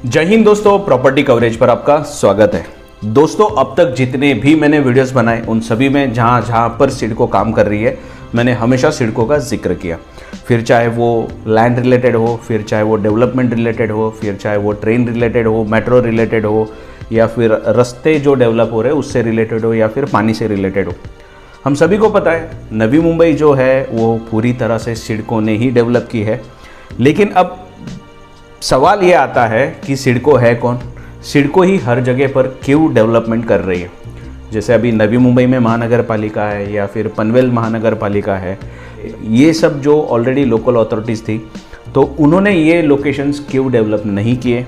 जय हिंद दोस्तों, property coverage पर आपका स्वागत है। दोस्तों, अब तक जितने भी मैंने वीडियोस बनाए उन सभी में जहाँ पर सिडको काम कर रही है, मैंने हमेशा सिडको का जिक्र किया। फिर चाहे वो लैंड रिलेटेड हो, फिर चाहे वो डेवलपमेंट रिलेटेड हो, फिर चाहे वो ट्रेन रिलेटेड हो, मेट्रो रिलेटेड हो, या फिर रास्ते जो डेवलप हो रहे हैं उससे रिलेटेड हो, या फिर पानी से रिलेटेड हो। हम सभी को पता है नवी मुंबई जो है वो पूरी तरह से सिडको ने ही डेवलप की है। लेकिन अब सवाल ये आता है कि सिडको है कौन, सिडको ही हर जगह पर क्यों डेवलपमेंट कर रही है। जैसे अभी नवी मुंबई में महानगर पालिका है या फिर पनवेल महानगर पालिका है, ये सब जो ऑलरेडी लोकल अथॉरिटीज़ थी, तो उन्होंने ये लोकेशंस क्यों डेवलप नहीं किए,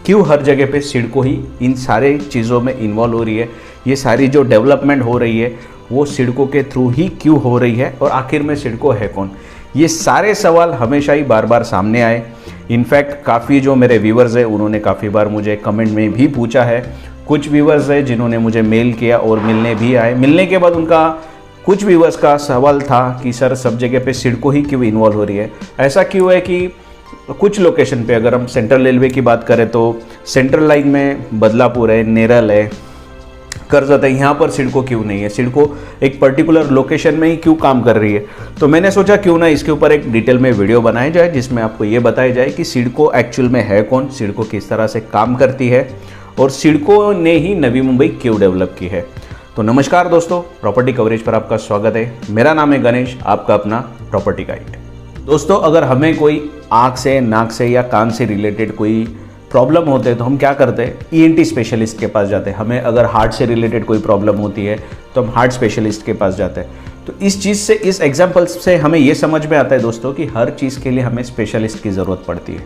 क्यों हर जगह पे सिडको ही इन सारे चीज़ों में इन्वॉल्व हो रही है, ये सारी जो डेवलपमेंट हो रही है वो सिडको के थ्रू ही क्यों हो रही है, और आखिर में सिडको है कौन। ये सारे सवाल हमेशा ही बार बार सामने आए। इनफैक्ट काफ़ी जो मेरे व्यूवर्स हैं उन्होंने काफ़ी बार मुझे कमेंट में भी पूछा है। कुछ व्यूवर्स हैं जिन्होंने मुझे मेल किया और मिलने भी आए। मिलने के बाद उनका कुछ व्यूवर्स का सवाल था कि सर सब जगह पे सिडको ही क्यों इन्वॉल्व हो रही है, ऐसा क्यों है कि कुछ लोकेशन पे, अगर हम सेंट्रल रेलवे की बात करें तो सेंट्रल लाइन में बदलापुर है, नेरल है, करजत है, यहाँ पर सिडको क्यों नहीं है, सिडको एक पर्टिकुलर लोकेशन में ही क्यों काम कर रही है। तो मैंने सोचा क्यों ना इसके ऊपर एक डिटेल में वीडियो बनाया जाए जिसमें आपको ये बताया जाए कि सिडको एक्चुअल में है कौन, सिडको किस तरह से काम करती है, और सिडको ने ही नवी मुंबई क्यों डेवलप की है। तो नमस्कार दोस्तों, प्रॉपर्टी कवरेज पर आपका स्वागत है। मेरा नाम है गणेश, आपका अपना प्रॉपर्टी गाइड। दोस्तों, अगर हमें कोई आँख से, नाक से या कान से रिलेटेड कोई प्रॉब्लम होते हैं तो हम क्या करते हैं, ईएनटी स्पेशलिस्ट के पास जाते हैं। हमें अगर हार्ट से रिलेटेड कोई प्रॉब्लम होती है तो हम हार्ट स्पेशलिस्ट के पास जाते हैं। तो इस चीज़ से, इस एग्जाम्पल से हमें ये समझ में आता है दोस्तों कि हर चीज़ के लिए हमें स्पेशलिस्ट की ज़रूरत पड़ती है।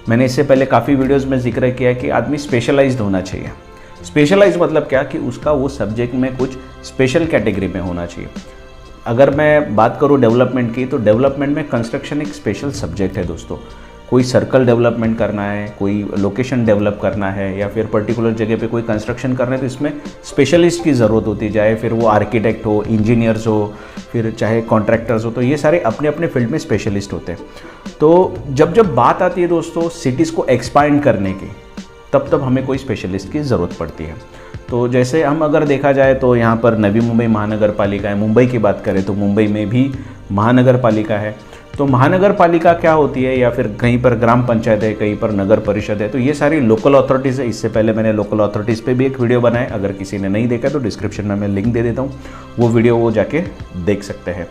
मैंने इससे पहले काफ़ी वीडियोज़ में जिक्र किया कि आदमी स्पेशलाइज्ड होना चाहिए। स्पेशलाइज मतलब क्या कि उसका वो सब्जेक्ट में कुछ स्पेशल कैटेगरी में होना चाहिए। अगर मैं बात करूँ डेवलपमेंट की, तो डेवलपमेंट में कंस्ट्रक्शन एक स्पेशल सब्जेक्ट है दोस्तों। कोई सर्कल डेवलपमेंट करना है, कोई लोकेशन डेवलप करना है, या फिर पर्टिकुलर जगह पे कोई कंस्ट्रक्शन करना है, तो इसमें स्पेशलिस्ट की ज़रूरत होती है। चाहे फिर वो आर्किटेक्ट हो, इंजीनियर्स हो, फिर चाहे कॉन्ट्रैक्टर्स हो, तो ये सारे अपने अपने फील्ड में स्पेशलिस्ट होते हैं। तो जब बात आती है दोस्तों सिटीज़ को एक्सपांड करने की, तब हमें कोई स्पेशलिस्ट की ज़रूरत पड़ती है। तो जैसे हम अगर देखा जाए तो यहाँ पर नवी मुंबई महानगर पालिका है। मुंबई की बात करें तो मुंबई में भी महानगर पालिका है। तो महानगर पालिका क्या होती है, या फिर कहीं पर ग्राम पंचायत है, कहीं पर नगर परिषद है, तो ये सारी लोकल अथॉरिटीज़ है। इससे पहले मैंने लोकल अथॉरिटीज़ पे भी एक वीडियो बनाया, अगर किसी ने नहीं देखा तो डिस्क्रिप्शन में मैं लिंक दे देता हूँ, वो वीडियो वो जाके देख सकते हैं।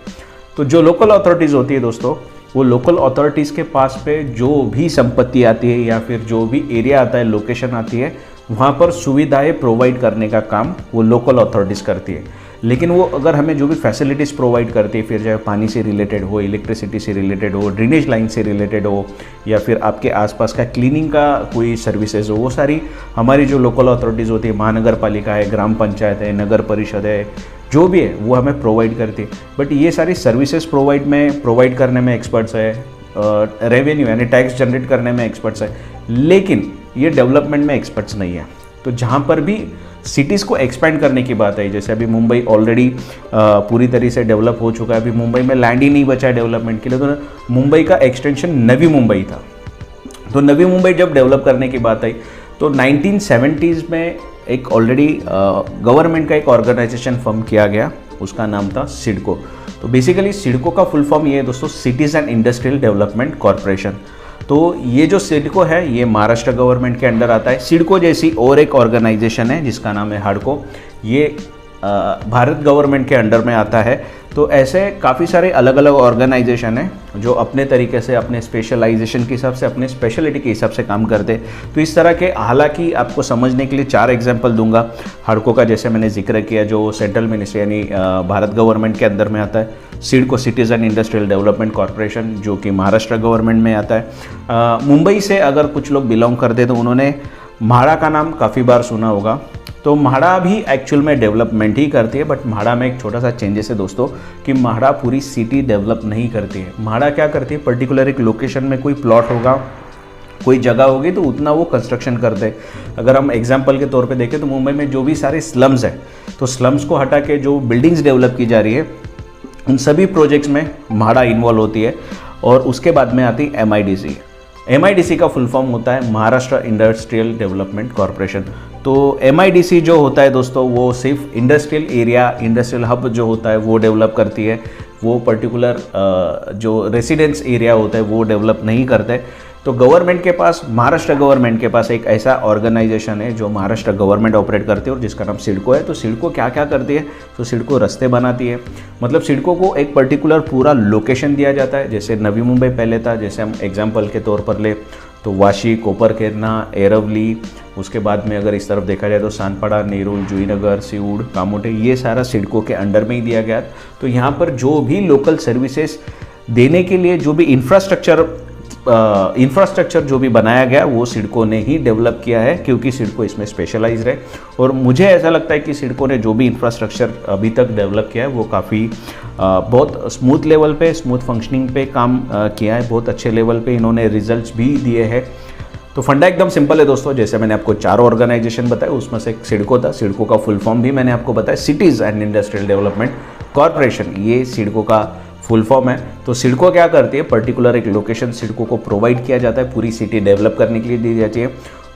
तो जो लोकल अथॉरिटीज़ होती है दोस्तों, वो लोकल अथॉरिटीज़ के पास पे जो भी संपत्ति आती है या फिर जो भी एरिया आता है, लोकेशन आती है, वहाँ पर सुविधाएं प्रोवाइड करने का काम वो लोकल अथॉरिटीज़ करती है। लेकिन वो अगर हमें जो भी फैसिलिटीज़ प्रोवाइड करती है, फिर चाहे पानी से रिलेटेड हो, इलेक्ट्रिसिटी से रिलेटेड हो, ड्रेनेज लाइन से रिलेटेड हो, या फिर आपके आसपास का क्लीनिंग का कोई सर्विसेज हो, वो सारी हमारी जो लोकल अथॉरिटीज़ होती है, महानगर पालिका है, ग्राम पंचायत है, नगर परिषद है, जो भी है वो हमें प्रोवाइड करती है। बट ये सारी सर्विसेज प्रोवाइड करने में एक्सपर्ट्स है, रेवेन्यू यानी टैक्स जनरेट करने में एक्सपर्ट्स है, लेकिन ये डेवलपमेंट में एक्सपर्ट्स नहीं है। तो जहाँ पर भी सिटीज़ को एक्सपेंड करने की बात है, जैसे अभी मुंबई ऑलरेडी पूरी तरीके से डेवलप हो चुका है, अभी मुंबई में लैंड ही नहीं बचा है डेवलपमेंट के लिए, तो मुंबई का एक्सटेंशन नवी मुंबई था। तो नवी मुंबई जब डेवलप करने की बात आई तो 1970s में एक ऑलरेडी गवर्नमेंट का एक ऑर्गेनाइजेशन फॉर्म किया गया, उसका नाम था सिडको। तो बेसिकली सिडको का फुल फॉर्म ये है दोस्तों, cities and industrial development corporation. तो ये जो सिडको है ये महाराष्ट्र गवर्नमेंट के अंडर आता है। सिडको जैसी और एक ऑर्गेनाइजेशन है जिसका नाम है हाडको, ये भारत गवर्नमेंट के अंडर में आता है। तो ऐसे काफ़ी सारे अलग अलग ऑर्गेनाइजेशन हैं जो अपने तरीके से, अपने स्पेशलाइजेशन के हिसाब से, अपने स्पेशलिटी के हिसाब से काम करते हैं। तो इस तरह के, हालांकि आपको समझने के लिए 4 एग्जांपल दूंगा। हाडको का जैसे मैंने जिक्र किया जो सेंट्रल मिनिस्ट्री यानी भारत गवर्नमेंट के अंदर में आता है। CIDCO cities and industrial development corporation जो कि महाराष्ट्र गवर्नमेंट में आता है। मुंबई से अगर कुछ लोग बिलोंग करते तो उन्होंने म्हाडा का नाम काफ़ी बार सुना होगा। तो म्हाडा भी एक्चुअल में डेवलपमेंट ही करती है, बट म्हाडा में एक छोटा सा चेंजेस है दोस्तों कि म्हाडा पूरी सिटी डेवलप नहीं करती है। म्हाडा क्या करती है, पर्टिकुलर एक लोकेशन में कोई प्लॉट होगा, कोई जगह होगी, तो उतना वो कंस्ट्रक्शन करते हैं। अगर हम एग्जांपल के तौर पे देखें तो मुंबई में जो भी सारे स्लम्स है, तो स्लम्स को हटा के जो बिल्डिंग्स डेवलप की जा रही है, उन सभी प्रोजेक्ट्स में म्हाडा इन्वॉल्व होती है। और उसके बाद में आती MIDC। MIDC का फुल फॉर्म होता है महाराष्ट्र इंडस्ट्रियल डेवलपमेंट कॉरपोरेशन। तो MIDC जो होता है दोस्तों, वो सिर्फ इंडस्ट्रियल एरिया, इंडस्ट्रियल हब जो होता है वो डेवलप करती है। वो पर्टिकुलर जो रेसिडेंस एरिया होता है वो डेवलप नहीं करते। तो गवर्नमेंट के पास, महाराष्ट्र गवर्नमेंट के पास एक ऐसा ऑर्गेनाइजेशन है जो महाराष्ट्र गवर्नमेंट ऑपरेट करती है और जिसका नाम सिडको है। तो सिडको क्या क्या करती है? तो सिडको रास्ते बनाती है, मतलब सिडको को एक पर्टिकुलर पूरा लोकेशन दिया जाता है। जैसे नवी मुंबई पहले था, जैसे हम एग्जाम्पल के तौर पर ले तो वाशी, कोपरखेरणा, एरवली, उसके बाद में अगर इस तरफ देखा जाए तो सानपाड़ा, नेरुल, जुईनगर, सीऊड़, कामोठे, ये सारा सिडको के अंडर में ही दिया गया। तो यहाँ पर जो भी लोकल सर्विसेज देने के लिए जो भी इंफ्रास्ट्रक्चर जो भी बनाया गया वो सिडको ने ही डेवलप किया है, क्योंकि सिडको इसमें स्पेशलाइज्ड है। और मुझे ऐसा लगता है कि सिडको ने जो भी इंफ्रास्ट्रक्चर अभी तक डेवलप किया है वो काफ़ी बहुत स्मूथ लेवल पे, स्मूथ फंक्शनिंग पे काम किया है। बहुत अच्छे लेवल पे इन्होंने रिजल्ट्स भी दिए हैं। तो फंडा एकदम सिंपल है दोस्तों। जैसे मैंने आपको 4 ऑर्गेनाइजेशन बताए, उसमें से एक सिडको था। सिडको का फुल फॉर्म भी मैंने आपको बताया, cities and industrial development corporation, ये सिडको का फुल फॉर्म है। तो सिडको क्या करती है? पर्टिकुलर एक लोकेशन सिडको को प्रोवाइड किया जाता है, पूरी सिटी डेवलप करने के लिए दी जाती है।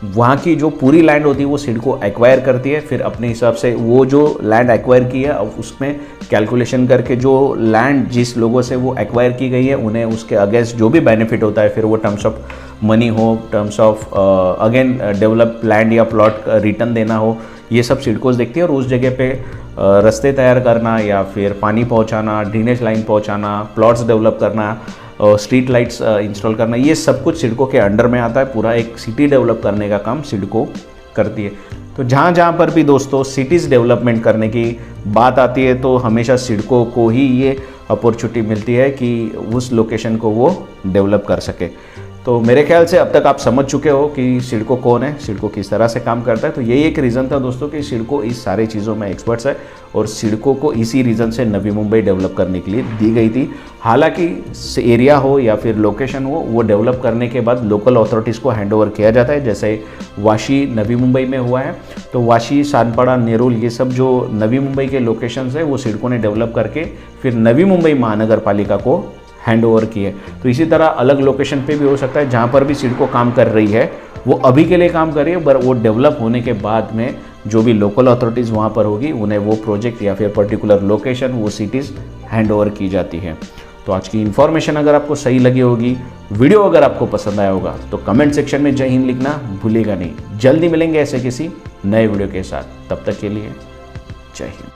वहाँ की जो पूरी लैंड होती है वो सिडको एक्वायर करती है। फिर अपने हिसाब से वो जो लैंड एक्वायर की है उसमें कैलकुलेशन करके जो लैंड जिस लोगों से वो एक्वायर की गई है उन्हें उसके अगेंस्ट जो भी बेनिफिट होता है, फिर वो टर्म्स ऑफ मनी हो, terms of again develop land या प्लॉट रिटर्न देना हो, ये सब सिडकोस देखती है। और उस जगह पे रास्ते तैयार करना या फिर पानी पहुंचाना, ड्रेनेज लाइन पहुंचाना, प्लॉट्स डेवलप करना, स्ट्रीट लाइट्स इंस्टॉल करना, ये सब कुछ सिडको के अंडर में आता है। पूरा एक सिटी डेवलप करने का काम सिडको करती है। तो जहाँ जहाँ पर भी दोस्तों सिटीज़ डेवलपमेंट करने की बात आती है तो हमेशा सिडको को ही ये अपॉर्चुनिटी मिलती है कि उस लोकेशन को वो डेवलप कर सके। तो मेरे ख्याल से अब तक आप समझ चुके हो कि सिडको कौन है, सिडको किस तरह से काम करता है। तो यही एक रीज़न था दोस्तों कि सिडको इस सारी चीज़ों में एक्सपर्ट्स है और सिडको को इसी रीज़न से नवी मुंबई डेवलप करने के लिए दी गई थी। हालांकि एरिया हो या फिर लोकेशन हो, वो डेवलप करने के बाद लोकल अथॉरिटीज़ को हैंडओवर किया जाता है। जैसे वाशी नवी मुंबई में हुआ है, तो वाशी, सानपाड़ा, नेरुल, ये सब जो नवी मुंबई के लोकेशंस है वो सिडको ने डेवलप करके फिर नवी मुंबई महानगर पालिका को हैंड ओवर किए। तो इसी तरह अलग लोकेशन पे भी हो सकता है। जहाँ पर भी सिडको काम कर रही है वो अभी के लिए काम कर रही है, पर वो डेवलप होने के बाद में जो भी लोकल अथॉरिटीज़ वहाँ पर होगी उन्हें वो प्रोजेक्ट या फिर पर्टिकुलर लोकेशन, वो सिटीज़ हैंड ओवर की जाती है। तो आज की इन्फॉर्मेशन अगर आपको सही लगी होगी, वीडियो अगर आपको पसंद आया होगा तो कमेंट सेक्शन में जय हिंद लिखना भूलेगा नहीं। जल्दी मिलेंगे ऐसे किसी नए वीडियो के साथ, तब तक के लिए जय हिंद।